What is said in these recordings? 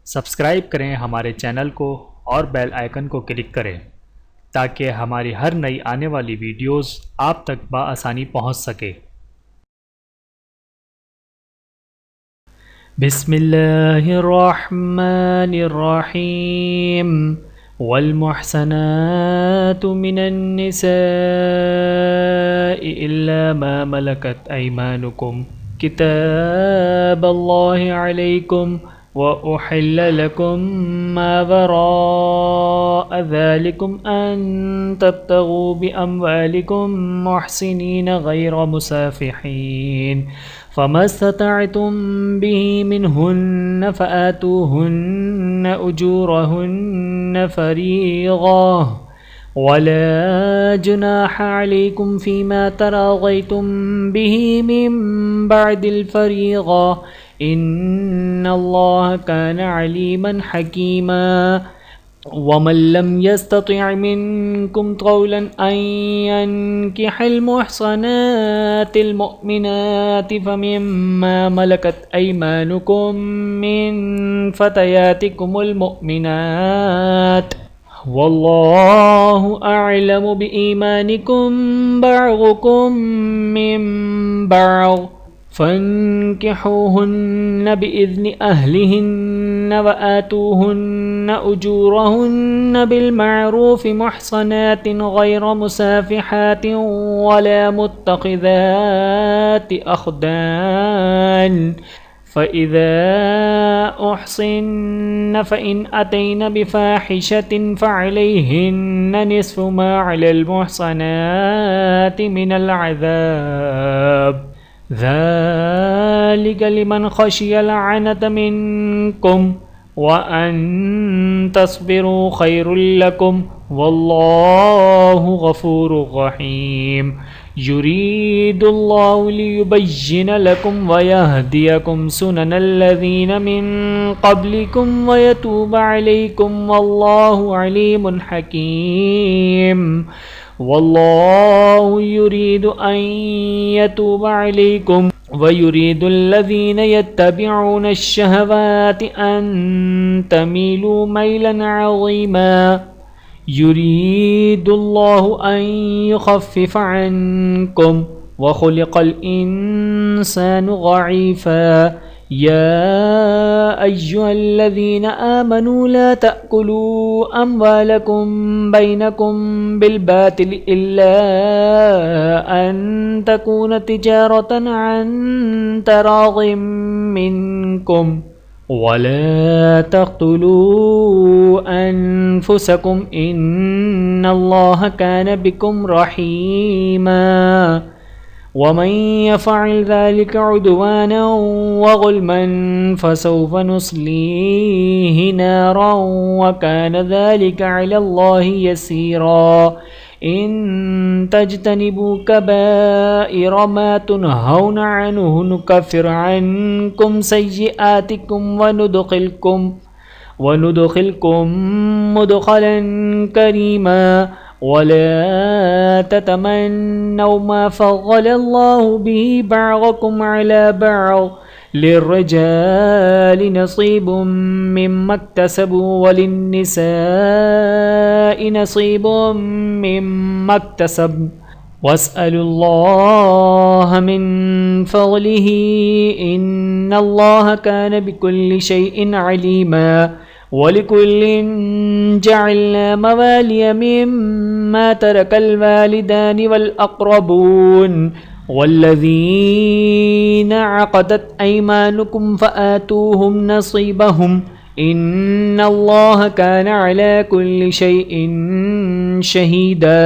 Subscribe करें हमारे channel को और बेल आइकन को क्लिक करें ताकि हमारी हर नई आने वाली वीडियोस आप तक बआसानी पहुंच सके। बिस्मिल्लाहिर्रहमानिर्रहीम। वल्मुहसनातु मिनन्निसाइ इल्ला मा मलकत ऐमानुकुम किताबल्लाहि अलैकुम व उहिल्ल लकुम मा वराअ ज़ालिकुम अन तब्तगू बिअम्वालिकुम मुहसिनीन गैर मुसाफिहीन फमस्ततअतुम बिही मिनहुन्न फ़आतूहुन्न उजूरहुन्न फ़रीज़ा वला जुनाह अलैकुम फ़ीमा तराग़यतुम बिही मिन बअदिल फ़रीज़ा इन्नल्लाह कान अलीमन हकीमा। वमन लम यस्तति' मिनकुम तौलन अन यन्किहल मुहसनातिल मुअमिनाति फमिम्मा मलकत ऐमानुकुम मिन फ़तयातिकुमुल मुअमिनात वल्लाहु अअलमु बिईमानिकुम बअदुकुम मिन बअद फन्किहूहुन्न बिइज़्नि अहलिहिन्न वआतूहुन्न उजूरहुन्न बिलमारूफ़ मुहसनातिन गैर मुसाफ़िहातिन वला मुत्तखिज़ाति अख़दान फ़इज़ा उहसिन्न फ़इन अतैन बिफ़ाहिशतिन फ़अलैहिन्न निस्फ़ु मा अलल मुहसनाति मिनल अज़ाब ज़ालिक लिमन ख़शियल अनत मिनकुम व अन तस्बिरू खैरुल लकुम वल्लाहु गफ़ूरुर रहीम। युरीदुल्लाहु लियुबय्यिन लकुम व यहदियकुम सुननल्लज़ीन मिन क़ब्लिकुम व यतूब अलैकुम वल्लाहु अलीमुन हकीम। वल्लाहु युरीदु अन यतूब अलैकुम व युरीदुल्लज़ीन यत्तबिऊन अश-शहवाति अन तमीलू मैलन अज़ीमा। युरीदुल्लाहु अन युख़फ़्फ़िफ़ अन्कुम व ख़ुलिक़ल इंसानु ज़ईफ़ा। या अय्युहल्लज़ीना आमनू ला तअकुलू अम्वालकुम बैनकुम बिलबातिल इल्ला अन तकून तिजारतन अन तराज़िम मिनकुम वला तक़्तुलू अनफुसकुम इन्नल्लाह कान बिकुम रहीमा। वमन यफ़अल ज़ालिका उद्वाना व ज़ुल्मन फ़सौफ़ नुस्लीहि नारन व कान ज़ालिका अलल्लाहि यसीरा। इन तज्तनिबू कबाइर मा तुनहौन अन्हु नुकफ़िर अन्कुम सय्यिआतिकुम व नुदख़िलकुम मुदख़लन करीमा। वला ततमन्नौ मा फ़ज़्ज़लल्लाहु बिही बअदकुम अला बअद लिर्रिजालि नसीबुम मिम्मा इक्तसबू वलिन्निसाइ नसीबुम मिम्मा इक्तसब्न वस्अलुल्लाह मिन फ़ज़लिही इन्नल्लाह कान बिकुल्लि शैइन अलीमा। वलिकुल्लिन जअलना मवालिय मिम्मा तरकल वालिदानि वल अक़रबून वल्लज़ीना अक़दत ऐमानुकुम फ़आतूहुम नसीबहुम इन्नल्लाह कान अला कुल्लि शैइन शहीदा।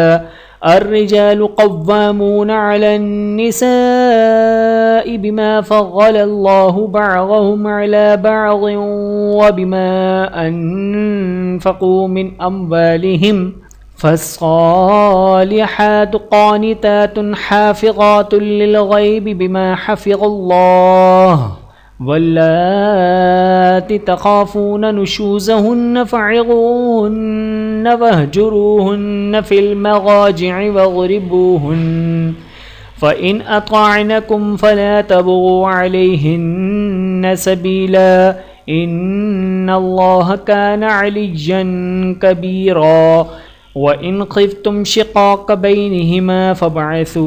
अर्रिजालु क़व्वामून अलन्निसाइ बिमा फ़ज़्ज़लल्लाहु बअदहुम अला बअदिन व बिमा अनफ़क़ू मिन अम्वालिहिम फ़स्सालिहातु क़ानितातुन हाफ़िज़ातुन लिलग़ैबि बिमा हफ़िज़ल्लाह वल्लाति तख़ाफ़ून नुशूज़हुन्न फ़अज़ूहुन्न वहजुरूहुन्न फ़िल मज़ाजि'i वज़रिबूहुन्न फ़इन अताअनकुम फ़ला तबग़ू अलैहिन्न सबीला इन्नल्लाह काना अलिय्यन कबीरा व इन खिफ्तुम शिक़ाक़ बैनिहिमा फबअसू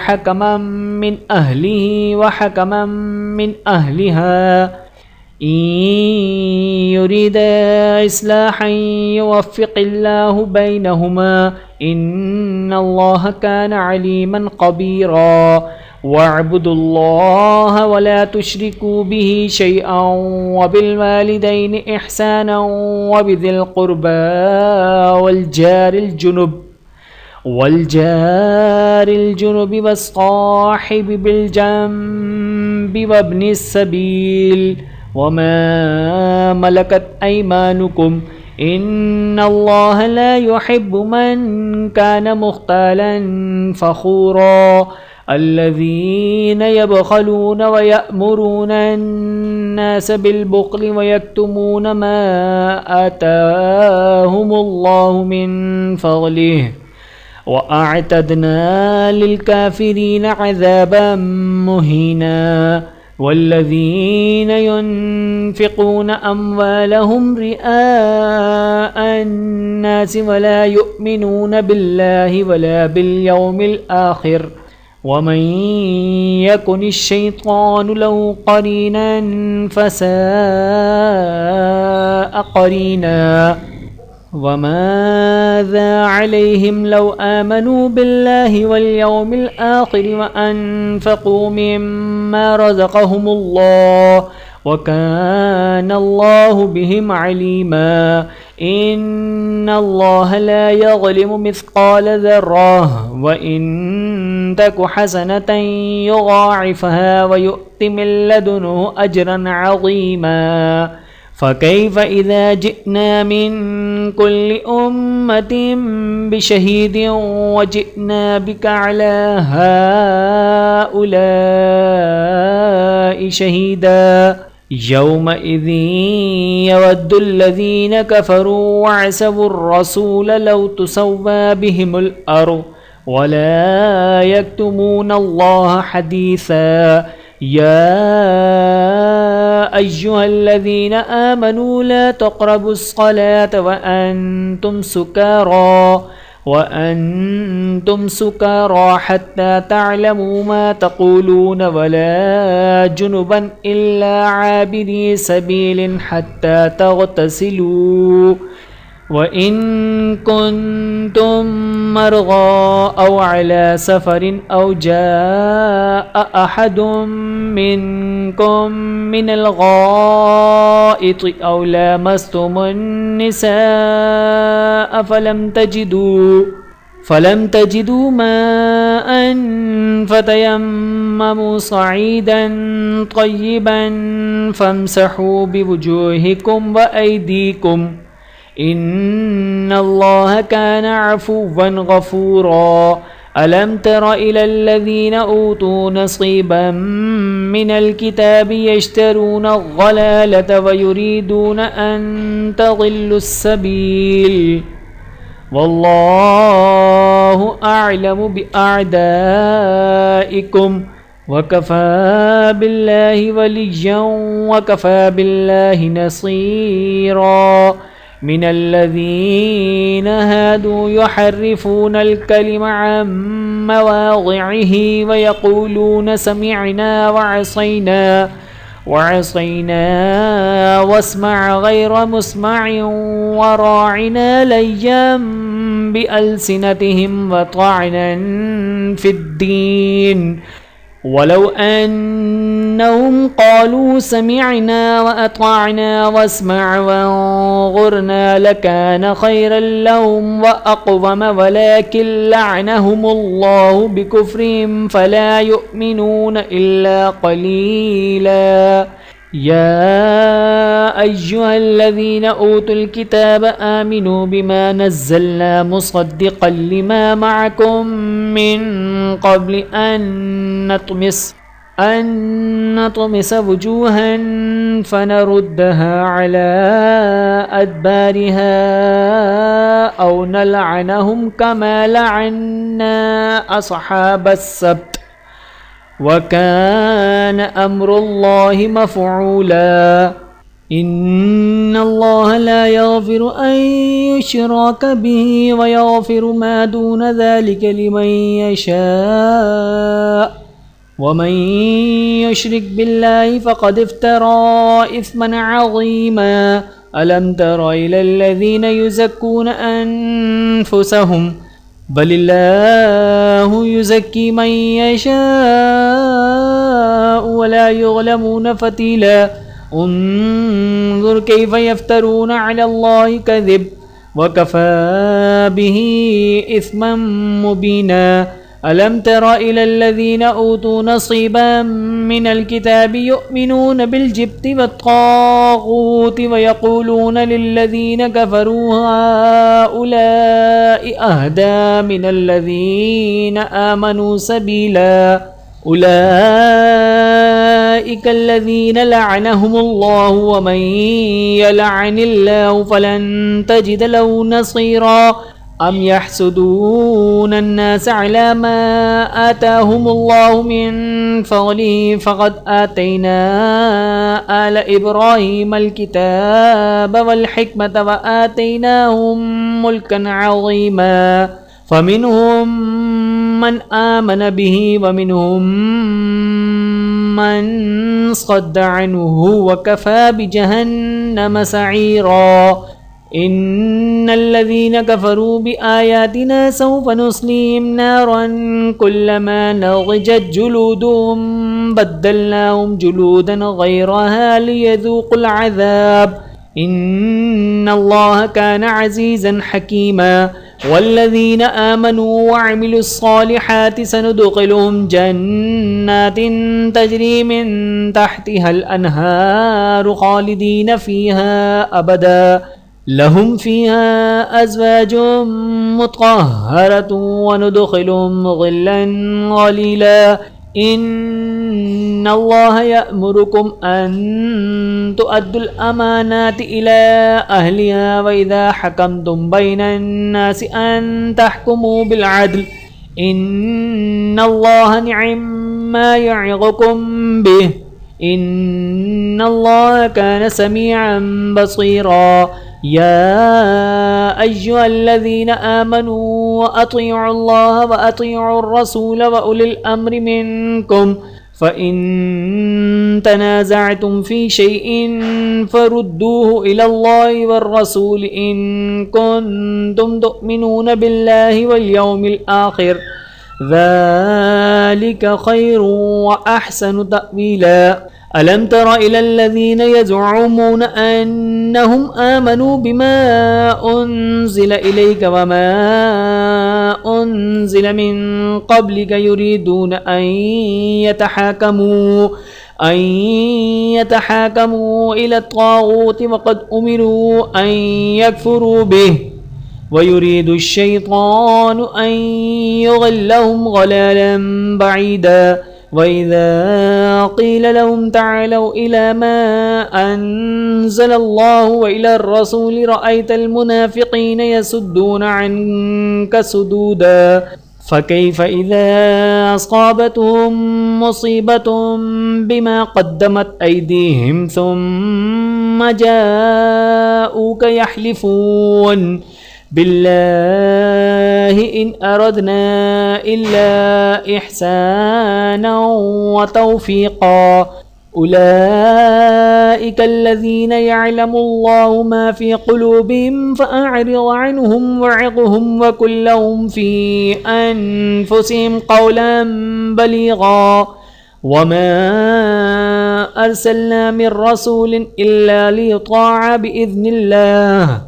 हकमम मिन अहलिही व हकमम मिन अहलिहा इन युरिदा इस्लाहन युवफ़्फ़िक़िल्लाहु बैनहुमा इन्नल्लाह काना अलीमन क़बीरा वअब्दुल्लाह वला तुश्रिकू बिही शैअन वबिलवालिदैनि इहसानन वबिज़िल क़ुर्बा वल्जारिल जुनुबि वस्साहिबि बिलजंबि वब्निस सबील वमा मलकत ऐमानुकुम इन्नल्लाह ला युहिब्बु मन काना मुख्तालन फ़ख़ूरा अल्लज़ीन यबख़लून व यअमुरून अन्नास बिलबुख़्लि व यक्तुमून मा आताहुमुल्लाहु मिन फ़ज़लिहि व अअतदना लिलकाफ़िरीन अज़ाबन मुहीना वल्लज़ीन युनफ़िक़ून अम्वालहुम रिआअ अन्नास वला युमिनून बिल्लाहि वला बिलयौमिल आख़िर वमन यकुनिश्शैतानु लहु क़रीनन फ़साअ क़रीना वमाज़ा अलैहिम लौ आमनू बिल्लाहि वल्यौमिल आख़िर व अनफ़क़ू मिम्मा रज़क़हुमुल्लाह वकानल्लाहु बिहिम अलीमा इन्नल्लाह ला यज़लिमु मिस्क़ाल ज़र्रह व इन तकु हसनतन युज़ाइफ़हा व युअति मिन लदुन्हु अजरन अज़ीमा फ़कैफ़ इज़ा जिअना मिन कुल्लि उम्मतिन बिशहीदिन व जिअना बिका अला हाउलाइ शहीदा यौमइज़िन यवद्दुल्लज़ीन कफ़रू वअसवुर रसूल लौ तुसव्वा बिहिमुल अर्ज़ वला यक्तुमूनल्लाह हदीसा या अय्युहल्लज़ीन आमनू ला तक़रबुस्सलात वअन्तुम सुकारा हत्ता तअलमू मा तक़ूलून वला जुनुबन इल्ला आबिरी सबीलिन हत्ता तग़तसिलू वइन कुन्तुम मरग़ा औ अला सफ़रिन औ जाअ अहदुम मिनकुम मिनल गाइति औ लामस्तुमुन निसाअ फलम तजिदू माअन फ़तयम्ममू सईदन तय्यिबन फ़म्सहू बिवुजूहिकुम व ऐदीकुम इन्नल्लाह काना अफ़ुव्वन गफ़ूरा अलम तर इलल्लज़ीन ऊतू नसीबम मिनल किताबि यश्तरून अज़्ज़लालत व युरीदून अन तज़िल्लुस सबील वल्लाहु अअलमु बिअअदाइकुम वकफ़ा बिल्लाहि वलिय्यन वकफ़ा बिल्लाहि नसीरा मिनल्लज़ीन हादू युहर्रिफ़ूनल कलिम अन मवाज़िइही व यक़ूलून समिअना वअसैना वस्मअ गैर मुस्मअइन वराअना लय्यन बिअल्सिनतिहिम वतअनन फ़िद्दीन वलौ अन्नहुम क़ालू समिअना वअतअना वस्मअ वन्ज़ुरना लकान खैरन लहुम वअक़वम वलाकिन लअनहुमुल्लाहु बिकुफ्रिहिम फला युमिनून इल्ला क़लीला या अय्युहल्लज़ीन ऊतुल किताब आमिनू बिमा नज़्ज़लना मुसद्दिक़न लिमा मअकुम मिन क़ब्लि अन नतमिस वुजूहन फनरुद्दहा अला अदबारिहा औ नलअनहुम कमा लअन्ना अस्हाबस सब्त वकान अम्रुल्लाहि मफ़ऊला इन्नल्लाह ला यग़फ़िरु अन युश्रक बिही व यग़फ़िरु मा दून ज़ालिका लिमन यशा व मन युश्रिक बिल्लाहि फ़क़द इफ़्तरा इस्मन अज़ीमा अलम तर इलल्लज़ीना युज़क्कूना अन्फुसहुम बलिल्लाहु युज़क्की मन यशाअ व ला युज़लमून फ़तीला उन्ज़ुर कैफ़ यफ़्तरून अलल्लाहि कज़िब व कफ़ा बिही इस्मम मुबीना अलम तर इलल्लज़ीना ऊतू नसीबन मिनल किताबि युमिनून बिलजिब्ति वत्ताग़ूति व यक़ूलून लिल्लज़ीना कफ़रू हाउलाइ अहदा मिनल्लज़ीना आमनू सबीला उलाइकल्लज़ीन लअनहुमुल्लाहु व मन यलअनिल्लाहु फलन तजिद लहु नसीरा अम यहसुदून अन्नास अला मा आताहुमुल्लाहु मिन फ़ज़लिहि फ़क़द आतैना आल इब्राहीमल किताब वल हिकमत व आतैनाहुम मुल्कन अज़ीमा फ़मिनहुम मन आमन बिही व मिनहुम मन सद्द अन्हु व कफ़ा बिजहन्नम सईरा इन्नल्लज़ीना कफ़रू बिआयातिना सौफ़ नुस्लीहिम नारन कुल्लमा नज़िजत जुलूदुहुम बद्दलनाहुम जुलूदन ग़ैरहा लियज़ूक़ुल अज़ाब इन्नल्लाह कान अज़ीज़न हकीमा वल्लज़ीना आमनू वअमिलुस्सालिहाति सनुदख़िलुहुम जन्नातिन तजरी मिन तहतिहल अन्हारु ख़ालिदीन फ़ीहा अबदा लहुम फ़ीहा अज़वाजुम मुत्तहरतुन व नुदख़िलुहुम ज़िल्लन ज़लीला इन्नल्लाह यअमुरुकुम अन तुअद्दुल अमानाति इला अहलिहा व इज़ा हकमतुम बैनन नासि अन तहकुमू बिल अद्ल इन्नल्लाह निअम्मा य'iज़ुकुम बिहि इन्नल्लाह कान समीअन बसीरा या अय्युहल्लज़ीना आमनू अतीउल्लाह व अतीउर रसूल व उलिल अम्रि मिनकुम फ़इन तनाज़अतुम फ़ी शैइन फ़रुद्दूहु इलल्लाहि वर्रसूल इन कुन्तुम तुअमिनून बिल्लाहि वल यौमिल आखिर ज़ालिक खैरुन व अहसनु तअवीला अलम तर इलल्लज़ीना यज़उमून अन्नहुम आमनू बिमा उन्ज़िल इलैका व मा उन्ज़िल मिन क़ब्लिका युरीदून अन यतहाकमू इला त्ताग़ूति व क़द उमिरू अन यकफ़ुरू बिहि व युरीदु अश-शैतानु अन युज़िल्लहुम ज़लालन बईदा वइज़ा क़ील लहुम तआलौ इला मा अनज़लल्लाहु व इलर रसूलि रअयतल मुनाफ़िक़ीन यसुद्दून अन्का सुदूदा फ़कैफ़ इज़ा असाबतहुम मुसीबतुम बिमा क़द्दमत अयदीहिम सुम्मा जाऊका यहलिफ़ून बिल्लाहि इन अरदना इल्ला इहसाना व तौफ़ीक़ा उलाइकल्लज़ीना यअलमुल्लाहु मा फ़ी क़ुलूबिहिम फ़अअरिज़ अन्हुम वअज़िहुम व क़ुल लहुम फ़ी अनफ़ुसिहिम क़ौलन बलीग़ा वमा अर्सलना मिर रसूलिन इल्ला लियुताअ बिइज़्निल्लाह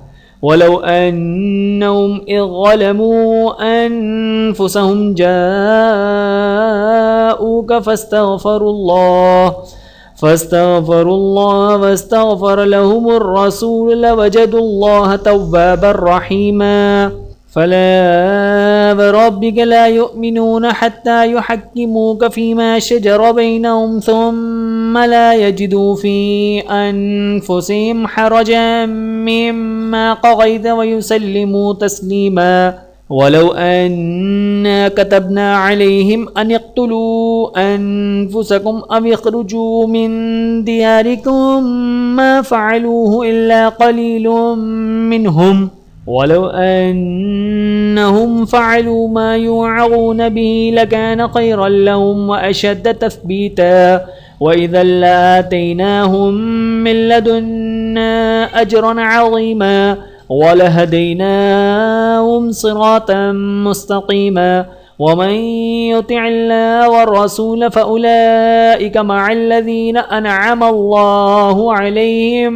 वलौ अन्नहुम इज़ ज़लमू अनफ़ुसहुम जाऊका फ़स्तग़फ़रुल्लाह वस्तग़फ़र लहुमुर रसूल लवजदुल्लाह तव्वाबर रहीमा फला वरब्बिक ला युमिनून हत्ता युहक्किमूक फ़ीमा शजर बैनहुम थुम्मा ला यजिदू फ़ी अनफ़ुसिहिम हरजन मिम्मा क़ज़ैत व युसल्लिमू तस्लीमा ولو أنا كتبنا عليهم أن اقتلوا أنفسكم أو اخرجوا من دياركم ما فعلوه إلا قليل منهم ولو أنهم فعلوا ما يوعظون به لكان خيرا لهم وأشد تثبيتا وإذا لآتيناهم من لدنا أجرا عظيما ولهديناهم صراطا مستقيما ومن يطع الله والرسول فأولئك مع الذين أنعم الله عليهم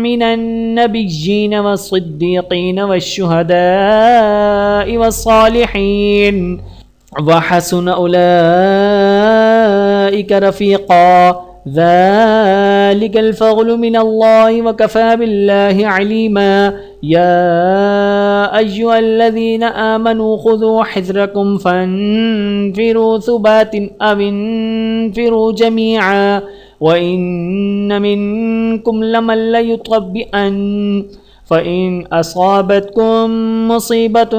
من النبيين والصديقين والشهداء والصالحين وحسن أولئك رفيقا ذلك الفضل من الله وكفى بالله عليما يا أيها الذين آمنوا خذوا حذركم فانفروا ثبات أو انفروا جميعا وإن منكم لمن ليطبئن فإن أصابتكم مصيبة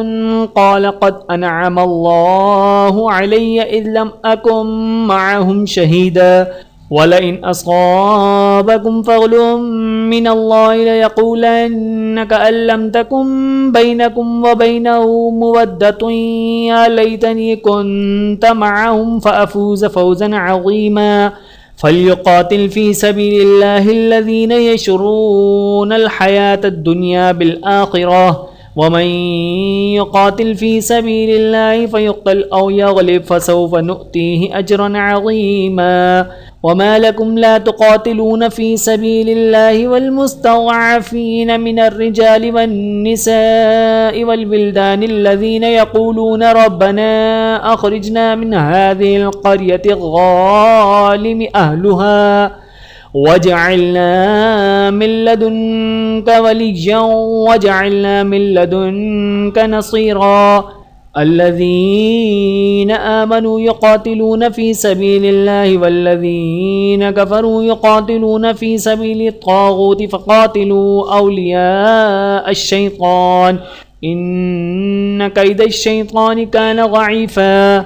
قال قد أنعم الله علي إذ لم أكن معهم شهيدا ولئن أصابكم فضل من الله ليقولن كأن لم تكن بينكم وبينه مودة يا ليتني كنت معهم فأفوز فوزا عظيما فليقاتل في سبيل الله الذين يشرون الحياة الدنيا بالآخرة ومن يقاتل في سبيل الله فيقتل أو يغلب فسوف نؤتيه أجرا عظيما وما لكم لا تقاتلون في سبيل الله والمستضعفين من الرجال والنساء والبلدان الذين يقولون ربنا أخرجنا من هذه القرية الظالم أهلها وجعلنا من لدنك وليا وجعلنا من لدنك نصيرا الذين آمنوا يقاتلون في سبيل الله والذين كفروا يقاتلون في سبيل الطاغوت فقاتلوا أولياء الشيطان إن كيد الشيطان كان ضعيفا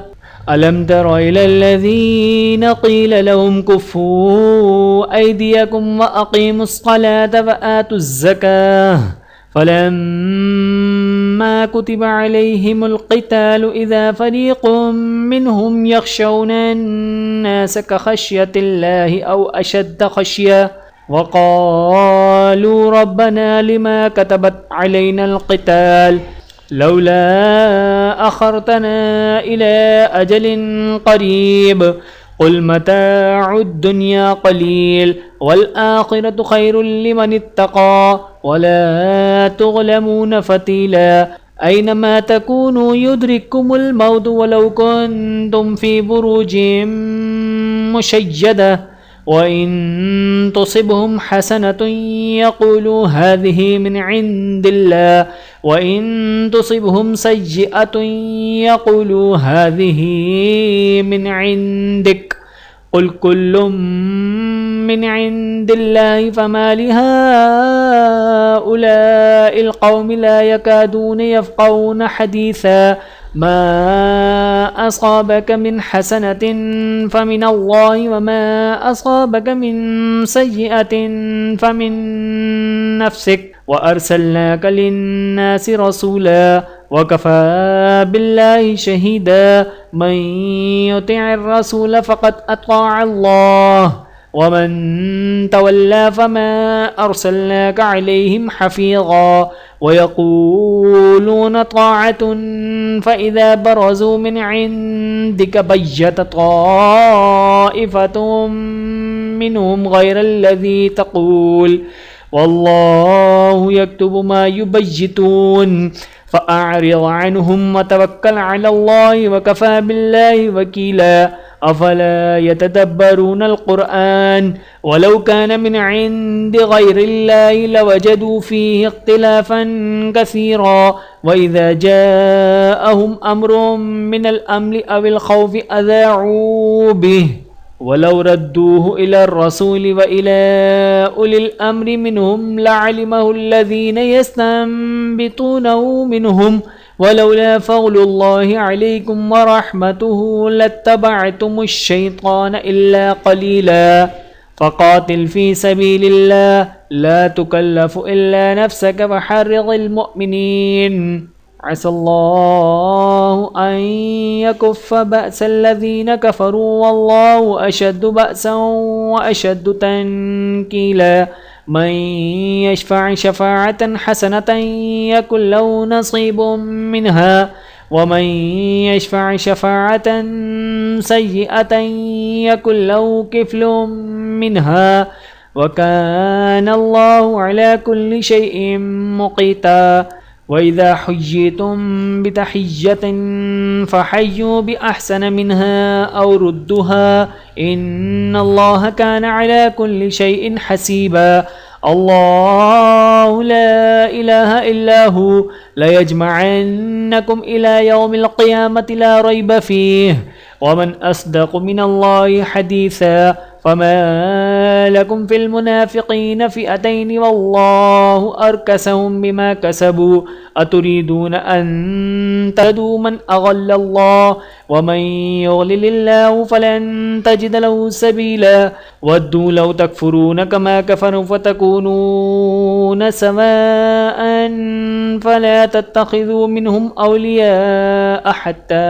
ألم تر إلى الذين قيل لهم كفوا أيديكم وأقيموا الصلاة وآتوا الزكاة فلما كتب عليهم القتال إذا فريق منهم يخشون الناس كخشية الله أو أشد خشية وقالوا ربنا لما كتبت علينا القتال لولا أخرتنا إلى أجل قريب قل متاع الدنيا قليل والآخرة خير لمن اتقى ولا تظلمون فتيلا أينما تكونوا يدرككم الموت ولو كنتم في بروج مشيدة وإن تصبهم حسنة يقولوا هذه من عند الله وإن تصبهم سيئة يقولوا هذه من عندك قل كل من عند الله فما لهؤلاء القوم لا يكادون يفقهون حديثا ما أصابك من حسنة فمن الله وما أصابك من سيئة فمن نفسك وأرسلناك للناس رسولا وكفى بالله شهيدا من يطع الرسول فقد أطاع الله ومن تولى فما أرسلناك عليهم حفيظا ويقولون طاعة فإذا برزوا من عندك بيت طائفة منهم غير الذي تقول والله يكتب ما يبيتون فأعرض عنهم وتوكل على الله وكفى بالله وكيلا أفلا يتدبرون القرآن ولو كان من عند غير الله لوجدوا فيه اختلافا كثيرا وإذا جاءهم أمر من الأمن أو الخوف أذاعوا به ولو ردوه إلى الرسول وإلى أولي الأمر منهم لعلمه الذين يستنبطونه منهم वलौला फ़ज़्लुल्लाहि अलैकुम व रहमतुहु लत्तबअतुमुश्शैतान इल्ला क़लीला फ़क़ातिल फ़ी सबीलिल्लाह ला तुकल्लफ़ु इल्ला नफ़्सक वहर्रिज़िल मुअमिनीन असल्लाहु अन यकुफ़्फ़ बअसल्लज़ीन कफ़रू वल्लाहु अशद्दु बअसन व अशद्दु तनकीला मन यशफ़अ शफ़ाअतन हसनतन यकुन लहु नसीबुम मिनहा वमन यशफ़अ शफ़ाअतन सय्यअतन यकुन लहु किफ़्लुम मिनहा वकान अल्लाहु अला कुल्लि शैइन मुक़ीता वइज़ा हुय्यितुम बितहिय्यतिन फ़हय्यू बिअहसन मिनहा औ रुद्दुहा इन्नल्लाह कान अला कुल्लि शैइन हसीबा अल्लाहु ला इलाहा इल्ला हु लयजमअन्नकुम इला यौमिल क़ियामति ला रैब फ़ीह वमन अस्दक़ु मिनल्लाहि हदीसा फमा लकुम फ़िल मुनाफ़िक़ीन फ़िअतैन वल्लाहु अरकसहुम बिमा कसबू अतुरीदून अन तहदू मन अज़ल्लल्लाह वमन युज़लिलिल्लाहु फ़लन तजिद लहु सबीला वद्दू लौ तकफ़ुरून कमा कफ़रू फ़तकूनून सवाअन फ़ला तत्तख़िज़ू मिनहुम औलियाअ हत्ता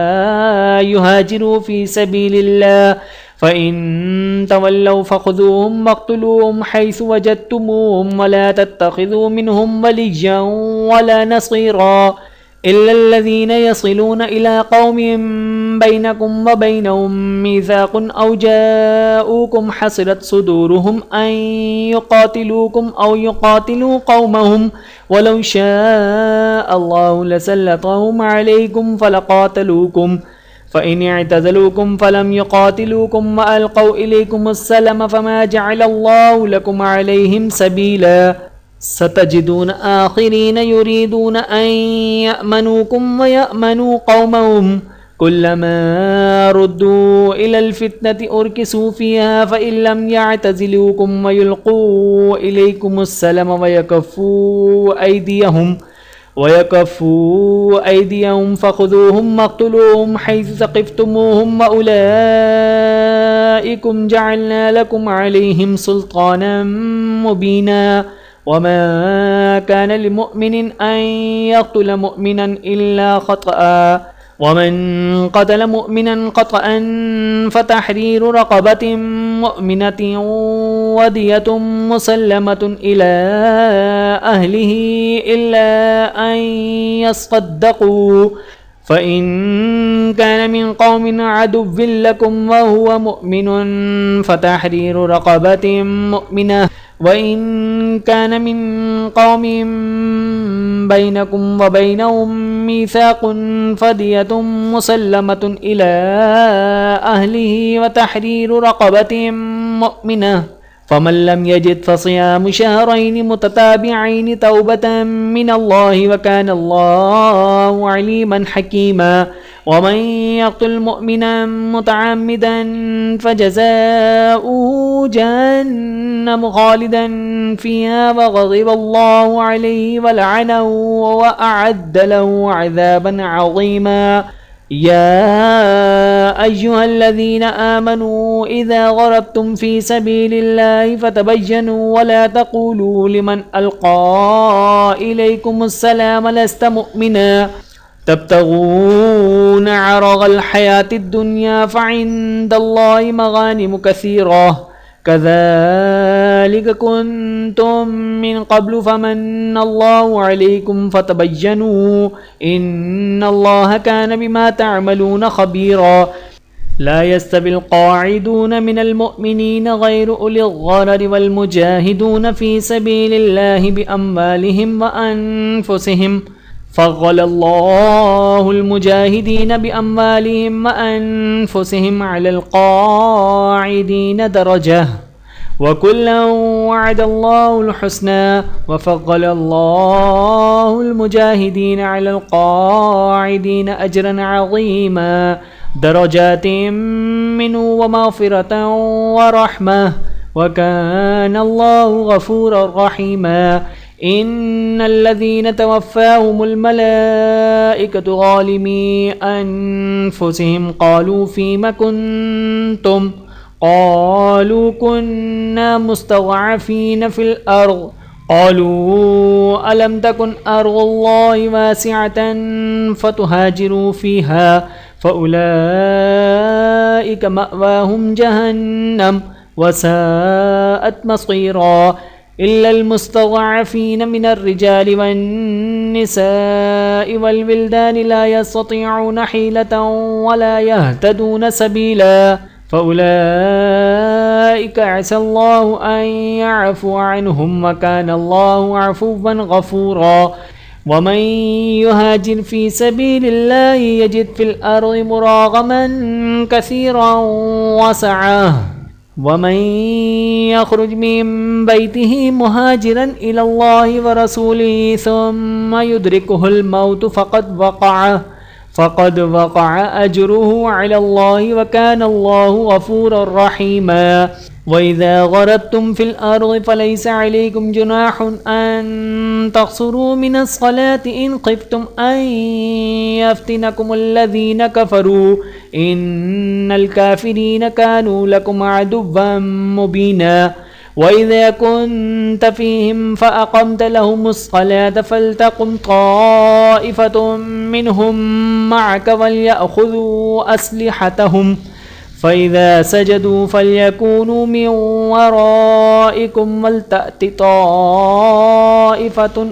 युहाजिरू फ़ी सबीलिल्लाह फ़इन तवल्लौ फ़ख़ुज़ूहुम वक़्तुलूहुम हैसु वजदतुमूहुम वला तत्तख़िज़ू मिनहुम वलिय्यन वला नसीरा इल्लल्लज़ीन यसिलून इला क़ौमिन बैनकुम व बैनहुम मीसाक़ुन औ जाऊकुम हसिरत सुदूरुहुम अन युक़ातिलूकुम औ युक़ातिलू क़ौमहुम वलौ शाअ अल्लाहु लसल्लतहुम अलैकुम फ़लक़ातलूकुम फ़इन इअ्तज़लूकुम फ़लम युक़ातिलूकुम व अल्क़ौ इलैकुमुस्सलम फ़मा जअलल्लाहु लकुम अलैहिम सबीला सतजिदून आखिरीन युरीदून अन यअमनूकुम व यअमनू क़ौमहुम कुल्लमा रुद्दू इलल फ़ित्नति उरकिसू फ़ीहा फ़इन लम यअ्तज़िलूकुम व युल्क़ू इलैकुमुस्सलम वयकफ़ू ऐदियहुम फ़ख़ुज़ूहुम वक़्तुलूहुम हैसु सक़िफ़्तुमूहुम वउलाइकुम जअलना लकुम अलैहिम सुल्तानम मुबीना वमा कान लिमुअ्मिनिन अन यक़्तुल मुअ्मिनन इल्ला ख़तअ वमन क़तल मुअ्मिनन ख़तअन फ़तहरीरु रक़बतिन मुअ्मिनतिन वदियतुन मुसल्लमतुन इला अहलिही इल्ला अन यस्सद्दक़ू फ़इन कान मिन क़ौमिन अदुव्विन लकुम वहुव मुअ्मिनुन फ़तहरीरु रक़बतिन मुअ्मिनह वइन कान मिन क़ौमिन बैनकुम व बैनहुम मीसाक़ुन फ़दियतुन मुसल्लमतुन इला अहलिही व तहरीरु रक़बतिन मुअ्मिनह फ़मन लम यजिद फ़सियामु शहरैनि मुतताबिዐैनि तौबतन मिनल्लाहि व कान अल्लाहु अलीमन हकीमा वमन यक़्तुल मुअ्मिनन मुतअम्मिदन फ़जज़ाउहु जहन्नम ख़ालिदन फ़ीहा व ग़ज़िब अल्लाहु अलैहि व लअनहु व अअद्द लहु अज़ाबन अज़ीमा या अय्युहल्लज़ीन आमनू इज़ा ज़रबतुम फ़ी सबीलिल्लाहि फ़तबय्यनू वला तक़ूलू लिमन अल्क़ा इलैकुमुस्सलाम लस्त मुअ्मिना तब्तगून अरज़ल हयातिद दुनिया फ़इंदल्लाहि मग़ानिम कसीरा कज़ालिक कुन्तुम मिन क़ब्लु फ़मन्नल्लाहु अलैकुम फ़तबय्यनू इन्नल्लाह कान बिमा तअमलून ख़बीरा ला यस्तविल क़ाइदून मिनल मुअ्मिनीन ग़ैरु उलिल ज़ररि वल मुजाहिदून फ़ी सबीलिल्लाहि बिअम्वालिहिम व अनफुसिहिम फ़ज़्ज़लल्लाहुल मुजाहिदीन बिअम्वालिहिम व अनफुसिहिम अलल क़ाइदीन दरजह व कुल्लन वअदल्लाहुल हुस्ना व फ़ज़्ज़लल्लाहुल मुजाहिदीन अलल क़ाइदीन अजरन अज़ीमा दरजातिन मिन्हु व मग़फ़िरतन व रहमह व कान अल्लाहु गफ़ूरर रहीमा إن الذين توفاهم الملائكة ظالمي أنفسهم قالوا فيم كنتم قالوا كنا مستضعفين في الأرض قالوا ألم تكن أرض الله واسعة فتهاجروا فيها فأولئك مأواهم جهنم وساءت مصيرا إلا المستضعفين من الرجال والنساء والولدان لا يستطيعون حيلة ولا يهتدون سبيلا فأولئك عسى الله أن يعفو عنهم وكان الله عفوا غفورا ومن يهاجر في سبيل الله يجد في الأرض مراغما كثيرا وسعة ومن يخرج من بيته مهاجرا إلى الله ورسوله ثم يدركه الموت فقد وقع أجره على الله وكان الله غفورا رحيما وإذا غربتم في الأرض فليس عليكم جناح أن تقصروا من الصلاة إن خفتم أن يفتنكم الذين كفروا إن الكافرين كانوا لكم عدوا مبينا وإذا كنت فيهم فأقمت لهم الصلاة فلتقم طائفة منهم معك وليأخذوا أسلحتهم فإذا سجدوا فليكونوا من ورائكم ولتأت طائفة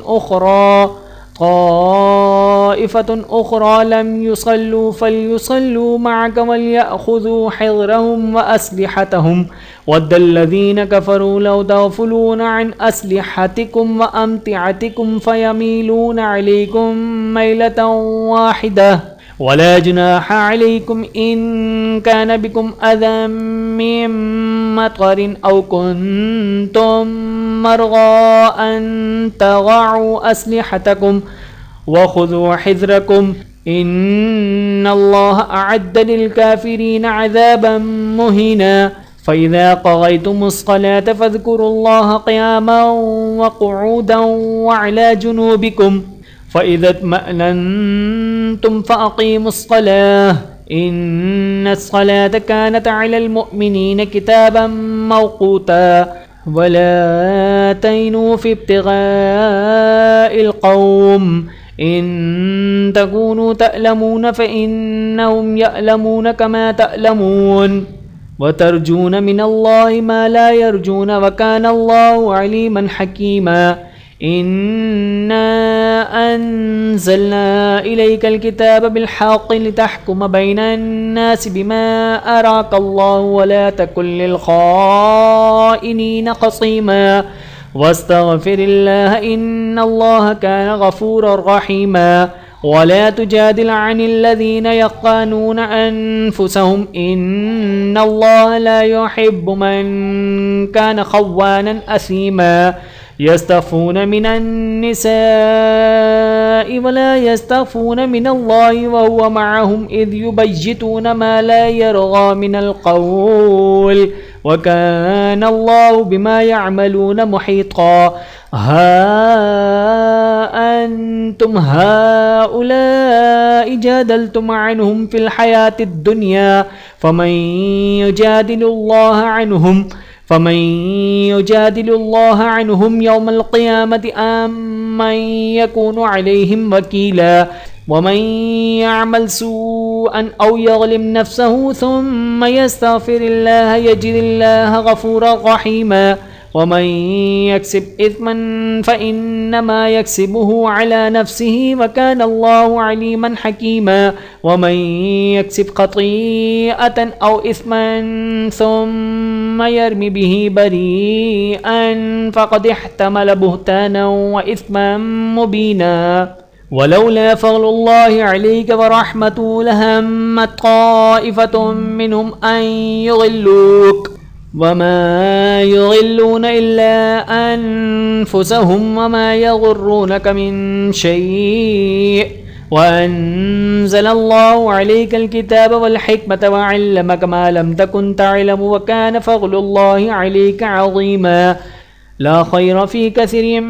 أخرى لم يصلوا فليصلوا معك وليأخذوا حذرهم وأسلحتهم ود الذين كفروا لو تغفلون عن أسلحتكم وأمتعتكم فيميلون عليكم ميلة واحدة ولا جناح عليكم إن كان بكم أذى من مطر أو كنتم مرضى أن تضعوا أسلحتكم وخذوا حذركم إن الله أعد للكافرين عذابا مهينا فإذا قضيتم الصلاة فاذكروا الله قياما وقعودا وعلى جنوبكم فإذا اطمأننتم فأقيموا الصلاة إن الصلاة كانت على المؤمنين كتابا موقوتا ولا تهنوا في ابتغاء القوم إن تكونوا تألمون فإنهم يألمون كما تألمون وترجون من الله ما لا يرجون وكان الله عليما حكيما إنا أنزلنا إليك الكتاب بالحق لتحكم بين الناس بما أراك الله ولا تكن للخائنين خصيما واستغفر الله إن الله كان غفورا رحيما ولا تجادل عن الذين يخانون أنفسهم إن الله لا يحب من كان خوانا أثيما يستخفون من النساء ولا يستخفون من الله وهو معهم إذ يبيتون ما لا يرغى من القول وكان الله بما يعملون محيطا ها أنتم هؤلاء جادلتم عنهم في الحياة الدنيا فمن يجادل الله عنهم يوم القيامة أم من يكون عليهم وكيلا ومن يعمل سوءا أو يظلم نفسه ثم يستغفر الله يجد الله غفورا رحيما ومن يكسب إثما فإنما يكسبه على نفسه وكان الله عليما حكيما ومن يكسب خطيئة أو إثما ثم يرم به بريئا فقد احتمل بهتانا وإثما مبينا ولولا فضل الله عليك ورحمته لهمت طائفة منهم أن يضلوك وما يضلون إلا أنفسهم وما يضرونك من شيء وأنزل الله عليك الكتاب والحكمة وعلمك ما لم تكن تعلم وكان فضل الله عليك عظيما لا خير في كثير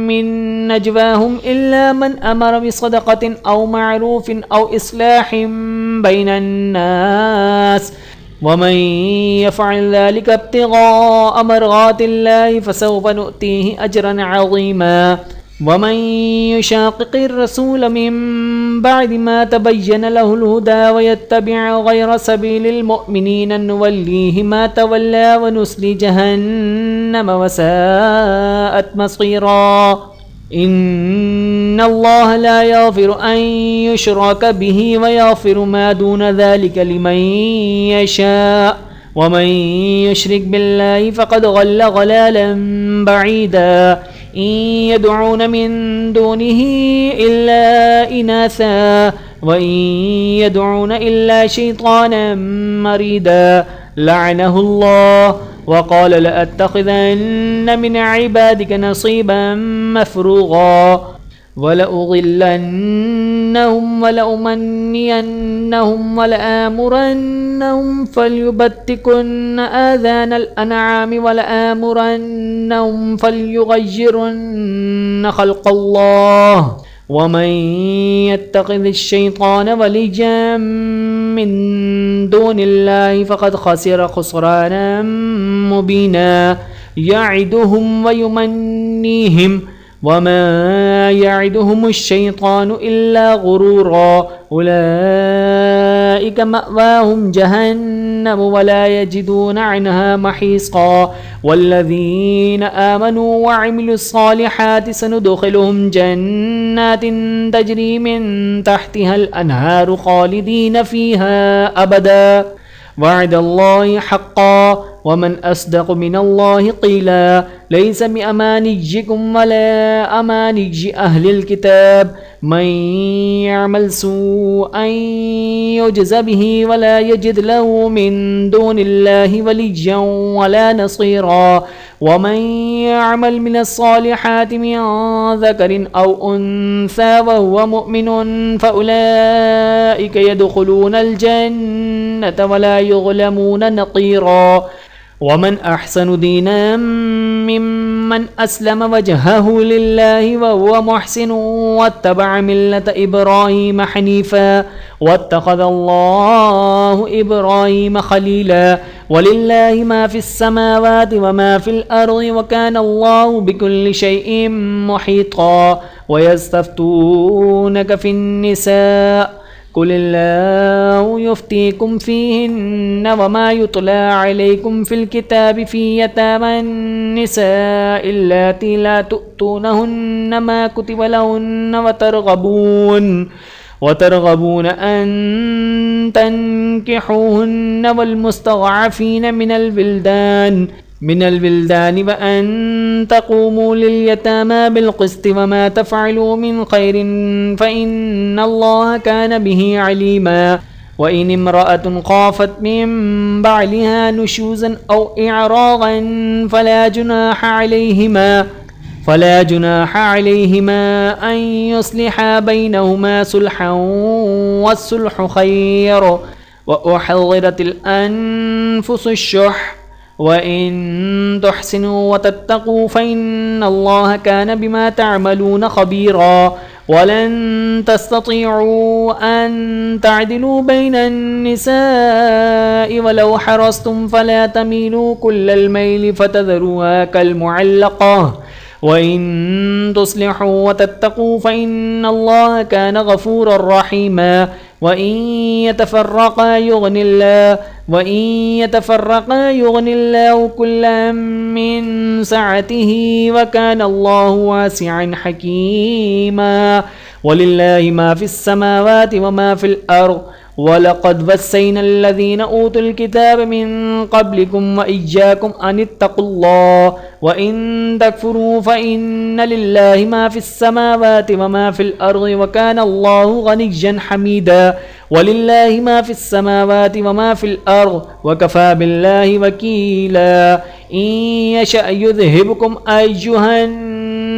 من نجواهم إلا من أمر بصدقة أو معروف أو إصلاح بين الناس ومن يفعل ذلك ابتغاء مرضات الله فسوف نؤتيه أجرا عظيما ومن يشاقق الرسول من بعد ما تبين له الهدى ويتبع غير سبيل المؤمنين نوليه ما تولى ونسلي جهنم وساءت مصيرا إن الله لا يغفر أن يشرك به ويغفر ما دون ذلك لمن يشاء ومن يشرك بالله فقد ضل ضلالا بعيدا إن يدعون من دونه إلا إناثا وإن يدعون إلا شيطانا مريدا لعنه الله وقال لأتخذن من عبادك نصيبا مفروغا ولأضلنهم ولأمنينهم ولآمرنهم فليبتكن آذان الأنعام ولآمرنهم فليغيرن خلق الله ومن يتخذ الشيطان وليا من دون الله فقد خسر خسرانا مبينا يعدهم ويمنيهم وما يعدهم الشيطان إلا غرورا أولئك مأواهم جهنم ولا يجدون عنها محيصا والذين آمنوا وعملوا الصالحات سندخلهم جنات تجري من تحتها الأنهار خالدين فيها أبدا وعد الله حقا ومن أصدق من الله قيلا ليس بأمانيكم ولا أماني أهل الكتاب من يعمل سوءا يجز به ولا يجد له من دون الله وليا ولا نصيرا ومن يعمل من الصالحات من ذكر أو أنثى وهو مؤمن فأولئك يدخلون الجنة ولا يظلمون نقيرا ومن أحسن دينا ممن أسلم وجهه لله وهو محسن واتبع ملة إبراهيم حنيفا واتخذ الله إبراهيم خليلا ولله ما في السماوات وما في الأرض وكان الله بكل شيء محيطا ويستفتونك في النساء قل الله يفتيكم فيهن وما يتلى عليكم في الكتاب في يتامى النساء اللاتي لا تؤتونهن ما كتب لهن وترغبون أن تنكحوهن والمستضعفين من البلدان وأن تقوموا لليتامى بالقسط وما تفعلوا من خير فإن الله كان به عليما وإن امرأة خافت من بعلها نشوزا أو إعراضا فلا جناح عليهما أن يصلحا بينهما صلحا والصلح خير وأحضرت الأنفس الشح وإن تحسنوا وتتقوا فإن الله كان بما تعملون خبيرا ولن تستطيعوا أن تعدلوا بين النساء ولو حرصتم فلا تميلوا كل الميل فتذروها كالمعلقة وإن تصلحوا وتتقوا فإن الله كان غفورا رحيما وإن يتفرقا يغن الله كلا من سعته وكان الله واسعا حكيما ولله ما في السماوات وما في الأرض ولقد وصينا الذين أوتوا الكتاب من قبلكم وإياكم أن اتقوا الله وإن تكفروا فإن لله ما في السماوات وما في الأرض وكان الله غنيا حميدا ولله ما في السماوات وما في الأرض وكفى بالله وكيلا إن يشأ يذهبكم أيها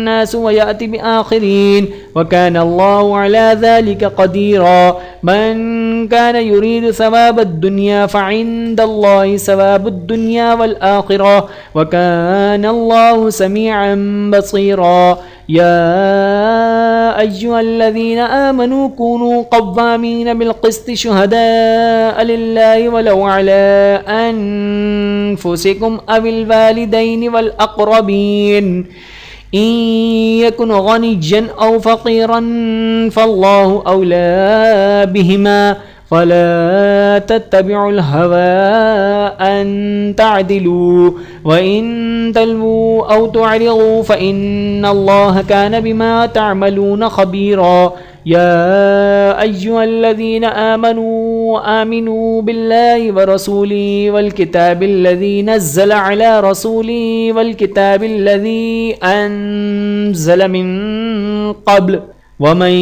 الناس ويأتي بآخرين وكان الله على ذلك قديرا من كان يريد ثواب الدنيا فعند الله ثواب الدنيا والآخرة وكان الله سميعا بصيرا يا أيها الذين آمنوا كونوا قوامين بالقسط شهداء لله ولو على أنفسكم أو الوالدين والأقربين إن يكن غنيا أو فقيرا فالله أولى بهما فلا تتبعوا الهوى أن تعدلوا وإن تلووا أو تعرضوا فإن الله كان بما تعملون خبيرا يا أيها الذين آمنوا بالله ورسوله والكتاب الذي نزل على رسوله والكتاب الذي أنزل من قبل ومن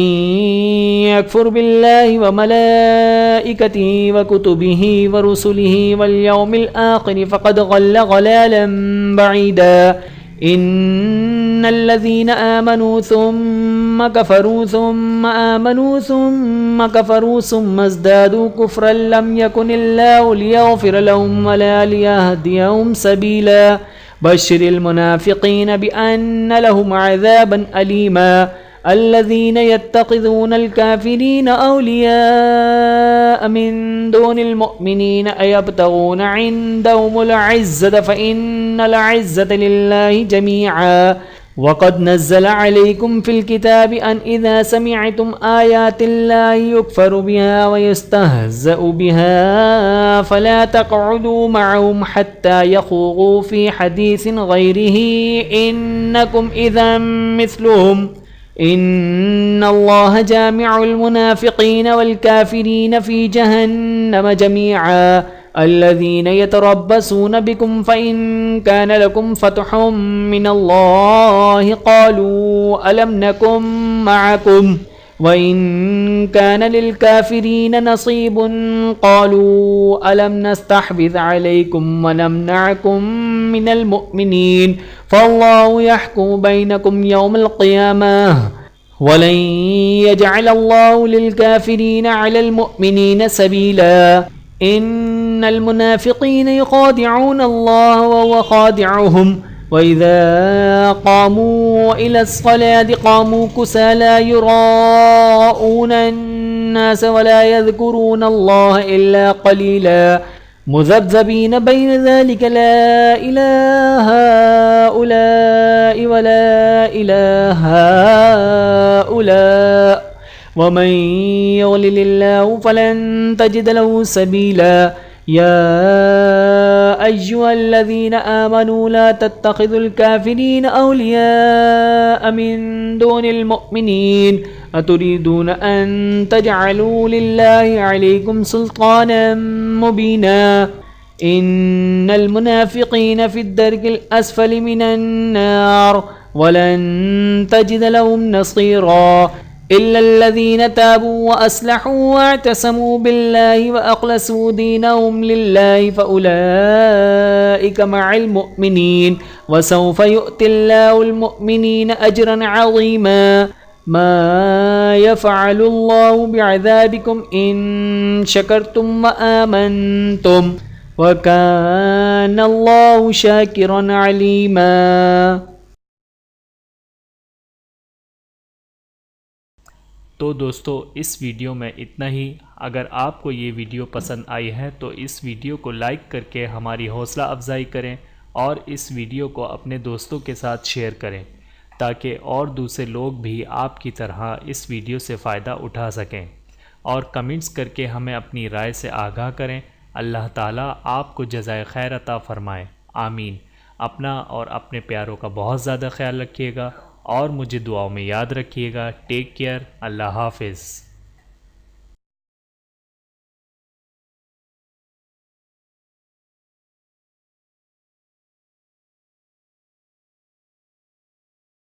يكفر بالله وملائكته وكتبه ورسله واليوم الآخر فقد ضل ضلالا بعيدا إن الذين آمنوا ثم كفروا ثم آمنوا ثم كفروا ثم ازدادوا كفرا لم يكن الله ليغفر لهم ولا ليهديهم سبيلا بشر المنافقين بأن لهم عذابا أليما الذين يتخذون الكافرين أولياء من دون المؤمنين أيبتغون عندهم العزة فإن العزة لله جميعا وقد نزل عليكم في الكتاب أن إذا سمعتم آيات الله يكفر بها ويستهزأ بها فلا تقعدوا معهم حتى يخوضوا في حديث غيره إنكم إذا مثلهم إن الله جامع المنافقين والكافرين في جهنم جميعا الذين يتربصون بكم فإن كان لكم فتح من الله قالوا ألم نكن معكم وإن كان للكافرين نصيب قالوا ألم نستحوذ عليكم ونمنعكم من المؤمنين فالله يحكم بينكم يوم القيامة ولن يجعل الله للكافرين على المؤمنين سبيلا إن المنافقين يخادعون الله وهو خادعهم وإذا قاموا إلى الصلاة قاموا كسالى يراءون الناس ولا يذكرون الله إلا قليلا مذبذبين بين ذلك لا إله هؤلاء ولا إله هؤلاء ومن يضلل الله فلن تجد له سبيلا يا أيها الذين آمنوا لا تتخذوا الكافرين أولياء من دون المؤمنين أتريدون أن تجعلوا لله عليكم سلطانا مبينا إن المنافقين في الدرك الأسفل من النار ولن تجد لهم نصيرا إلا الذين تابوا وأصلحوا واعتصموا بالله وأخلصوا دينهم لله فأولئك مع المؤمنين وسوف يؤتي الله المؤمنين أجرا عظيما ما يفعل الله بعذابكم إن شكرتم وآمنتم وكان الله شاكرا عليما. तो दोस्तों इस वीडियो में इतना ही। अगर आपको ये वीडियो पसंद आई है तो इस वीडियो को लाइक करके हमारी हौसला अफजाई करें और इस वीडियो को अपने दोस्तों के साथ शेयर करें ताकि और दूसरे लोग भी आपकी तरह इस वीडियो से फ़ायदा उठा सकें। और कमेंट्स करके हमें अपनी राय से आगाह करें। अल्लाह ताला आपको जज़ाए खैर अता फ़रमाए। आमीन। अपना और अपने प्यारों का बहुत ज़्यादा ख्याल रखिएगा और मुझे दुआओं में याद रखिएगा। Take care. अल्लाह हाफ़िज़।